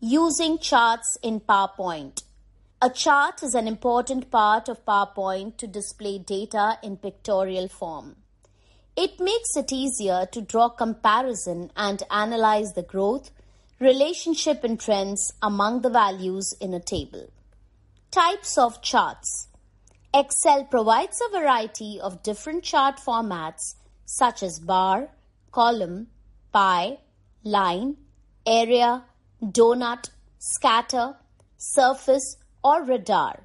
Using charts in PowerPoint. A chart is an important part of PowerPoint to display data in pictorial form. It makes it easier to draw comparison and analyze the growth, relationship and trends among the values in a table. Types of charts. Excel provides a variety of different chart formats such as bar, column, pie, line, area, donut, scatter, surface, or radar.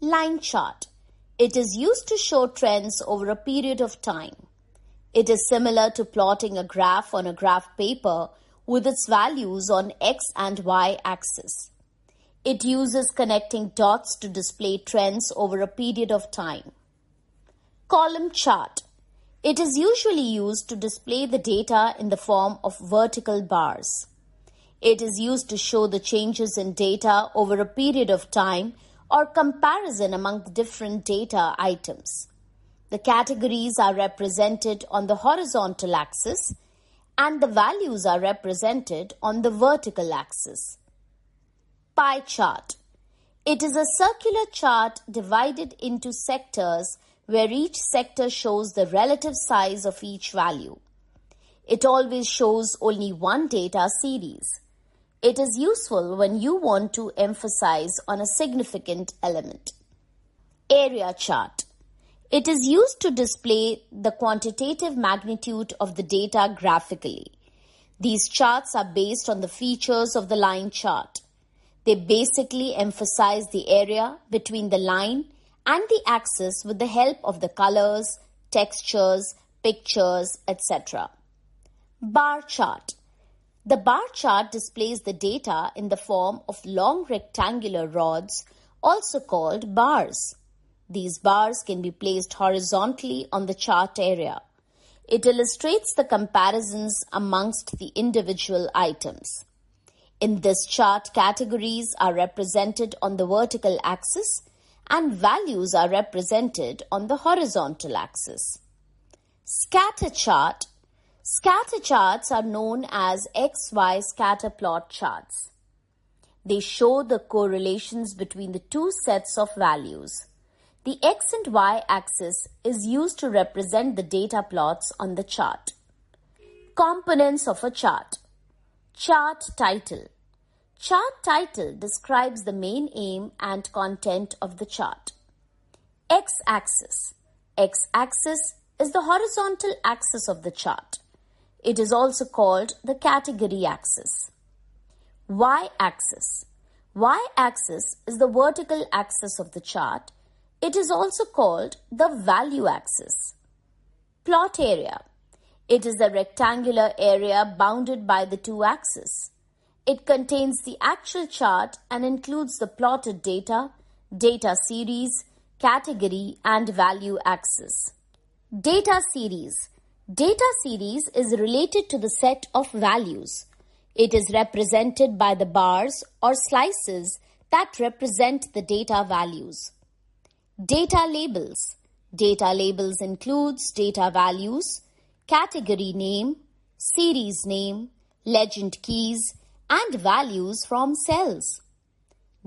Line chart. It is used to show trends over a period of time. It is similar to plotting a graph on a graph paper with its values on X and Y axis. It uses connecting dots to display trends over a period of time. Column chart. It is usually used to display the data in the form of vertical bars. It is used to show the changes in data over a period of time or comparison among the different data items. The categories are represented on the horizontal axis and the values are represented on the vertical axis. Pie chart. It is a circular chart divided into sectors where each sector shows the relative size of each value. It always shows only one data series. It is useful when you want to emphasize on a significant element. Area chart. It is used to display the quantitative magnitude of the data graphically. These charts are based on the features of the line chart. They basically emphasize the area between the line and the axis with the help of the colors, textures, pictures, etc. Bar chart. The bar chart displays the data in the form of long rectangular rods, also called bars. These bars can be placed horizontally on the chart area. It illustrates the comparisons amongst the individual items. In this chart, categories are represented on the vertical axis and values are represented on the horizontal axis. Scatter chart. Scatter charts are known as XY scatter plot charts. They show the correlations between the two sets of values. The X and Y axis is used to represent the data plots on the chart. Components of a chart. Chart title. Chart title describes the main aim and content of the chart. X-axis. X-axis is the horizontal axis of the chart. It is also called the category axis. Y-axis. Y-axis is the vertical axis of the chart. It is also called the value axis. Plot area. It is a rectangular area bounded by the two axes. It contains the actual chart and includes the plotted data, data series, category, and value axis. Data series. Data series is related to the set of values. It is represented by the bars or slices that represent the data values. Data labels. Data labels includes data values, category name, series name, legend keys, and values from cells.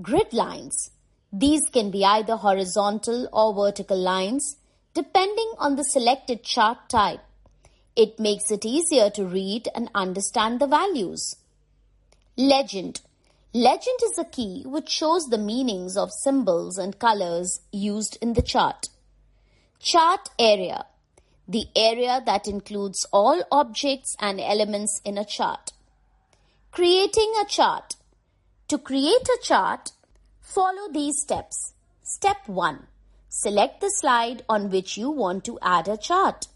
Grid lines. These can be either horizontal or vertical lines depending on the selected chart type. It makes it easier to read and understand the values. Legend. Legend is a key which shows the meanings of symbols and colors used in the chart. Chart area. The area that includes all objects and elements in a chart. Creating a chart. To create a chart, follow these steps. Step 1. Select the slide on which you want to add a chart.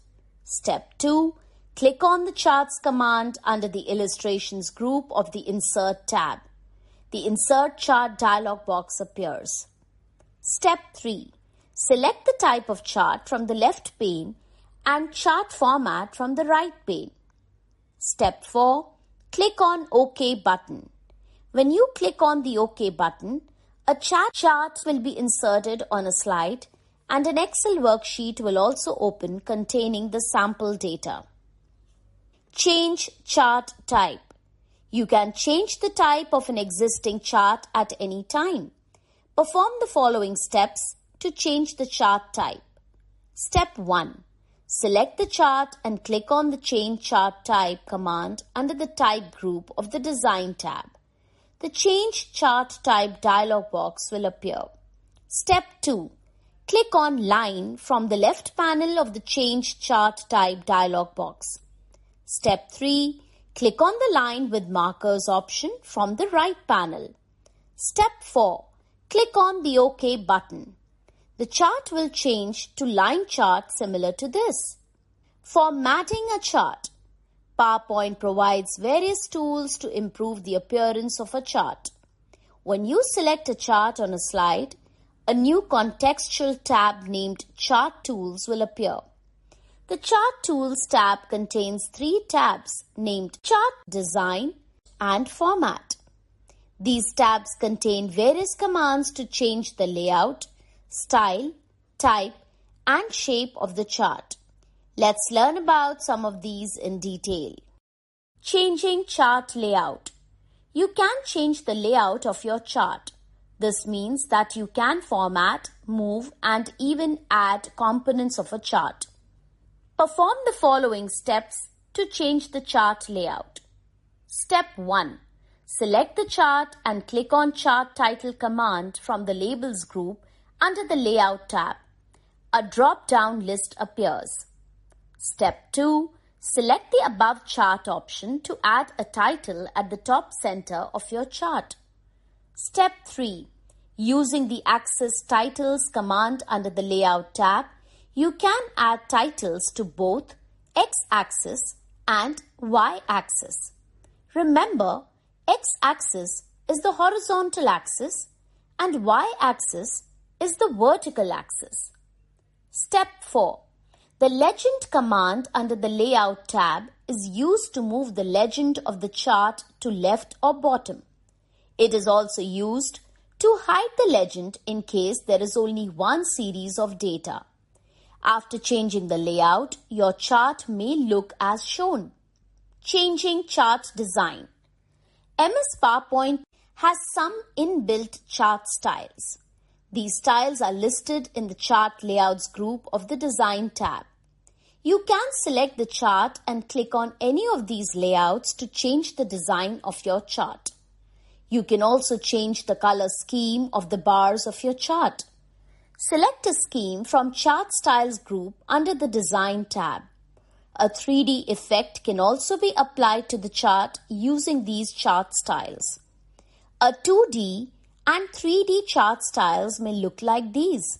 Step 2. Click on the Charts command under the Illustrations group of the Insert tab. The Insert Chart dialog box appears. Step 3. Select the type of chart from the left pane and chart format from the right pane. Step 4. Click on OK button. When you click on the OK button, a chart will be inserted on a slide and an Excel worksheet will also open containing the sample data. Change chart type. You can change the type of an existing chart at any time. Perform the following steps to change the chart type. Step 1. Select the chart and click on the Change Chart Type command under the Type group of the Design tab. The Change Chart Type dialog box will appear. Step 2. Click on Line from the left panel of the Change Chart Type dialog box. Step 3. Click on the Line with Markers option from the right panel. Step 4. Click on the OK button. The chart will change to line chart similar to this. Formatting a chart. PowerPoint provides various tools to improve the appearance of a chart. When you select a chart on a slide, a new contextual tab named Chart Tools will appear. The Chart Tools tab contains 3 tabs named Chart, Design, and Format. These tabs contain various commands to change the layout, style, type, and shape of the chart. Let's learn about some of these in detail. Changing chart layout. You can change the layout of your chart. This means that you can format, move, and even add components of a chart. Perform the following steps to change the chart layout. Step 1. Select the chart and click on Chart Title command from the Labels group under the Layout tab. A drop-down list appears. Step 2. Select the above chart option to add a title at the top center of your chart. Step 3. Using the Access Titles command under the Layout tab, you can add titles to both X-axis and Y-axis. Remember, X-axis is the horizontal axis and Y-axis is the vertical axis. Step 4. The Legend command under the Layout tab is used to move the legend of the chart to left or bottom. It is also used to hide the legend in case there is only one series of data. After changing the layout, your chart may look as shown. Changing chart design. MS PowerPoint has some inbuilt chart styles. These styles are listed in the Chart Layouts group of the Design tab. You can select the chart and click on any of these layouts to change the design of your chart. You can also change the color scheme of the bars of your chart. Select a scheme from Chart Styles group under the Design tab. A 3D effect can also be applied to the chart using these chart styles. A 2D and 3D chart styles may look like these.